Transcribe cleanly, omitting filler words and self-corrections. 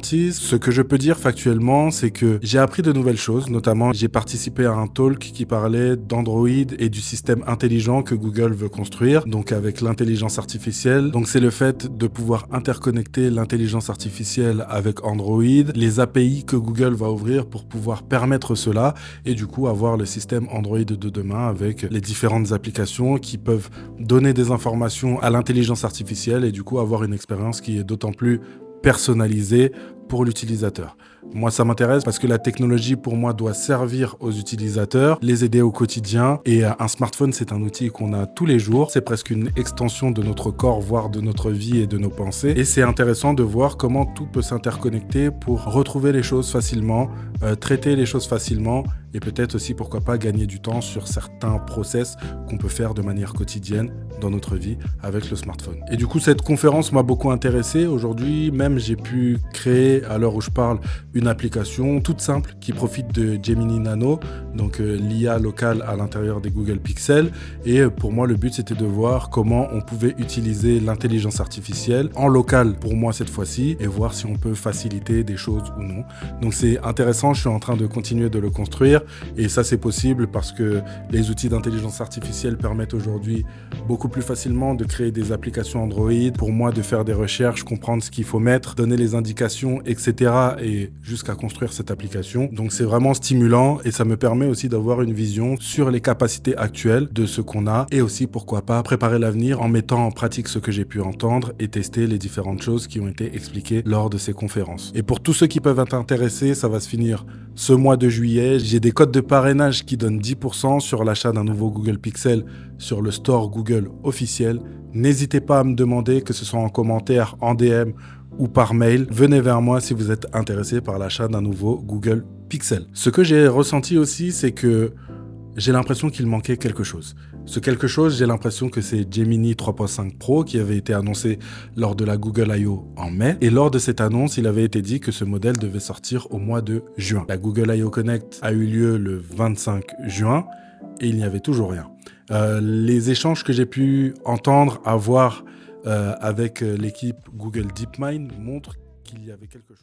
Ce que je peux dire factuellement, c'est que j'ai appris de nouvelles choses. Notamment, j'ai participé à un talk qui parlait d'Android et du système intelligent que Google veut construire, donc avec l'intelligence artificielle. Donc c'est le fait de pouvoir interconnecter l'intelligence artificielle avec Android, les API que Google va ouvrir pour pouvoir permettre cela, et du coup avoir le système Android de demain avec les différentes applications qui peuvent donner des informations à l'intelligence artificielle et du coup avoir une expérience qui est d'autant plus personnalisé pour l'utilisateur. Moi, ça m'intéresse parce que la technologie, pour moi, doit servir aux utilisateurs, les aider au quotidien. Et un smartphone, c'est un outil qu'on a tous les jours. C'est presque une extension de notre corps, voire de notre vie et de nos pensées. Et c'est intéressant de voir comment tout peut s'interconnecter pour retrouver les choses facilement, traiter les choses facilement et peut-être aussi, pourquoi pas, gagner du temps sur certains process qu'on peut faire de manière quotidienne dans notre vie avec le smartphone. Et du coup, cette conférence m'a beaucoup intéressé. Aujourd'hui, même, j'ai pu créer, à l'heure où je parle, une application toute simple qui profite de Gemini Nano, donc l'IA locale à l'intérieur des Google Pixel. Et pour moi, le but, c'était de voir comment on pouvait utiliser l'intelligence artificielle en local, pour moi cette fois-ci, et voir si on peut faciliter des choses ou non. Donc c'est intéressant, je suis en train de continuer de le construire. Et ça, c'est possible parce que les outils d'intelligence artificielle permettent aujourd'hui beaucoup plus facilement de créer des applications Android, pour moi de faire des recherches, comprendre ce qu'il faut mettre, donner les indications, etc. et jusqu'à construire cette application. Donc c'est vraiment stimulant et ça me permet aussi d'avoir une vision sur les capacités actuelles de ce qu'on a et aussi, pourquoi pas, préparer l'avenir en mettant en pratique ce que j'ai pu entendre et tester les différentes choses qui ont été expliquées lors de ces conférences. Et pour tous ceux qui peuvent être intéressés, ça va se finir ce mois de juillet. J'ai des codes de parrainage qui donnent 10% sur l'achat d'un nouveau Google Pixel sur le store Google officiel. N'hésitez pas à me demander, que ce soit en commentaire, en DM ou par mail. Venez vers moi si vous êtes intéressé par l'achat d'un nouveau Google Pixel. Ce que j'ai ressenti aussi, c'est que j'ai l'impression qu'il manquait quelque chose. Ce quelque chose, j'ai l'impression que c'est Gemini 3.5 Pro qui avait été annoncé lors de la Google I.O. en mai. Et lors de cette annonce, il avait été dit que ce modèle devait sortir au mois de juin. La Google I.O. Connect a eu lieu le 25 juin et il n'y avait toujours rien. Les échanges que j'ai pu entendre, avoir avec l'équipe Google DeepMind montrent qu'il y avait quelque chose.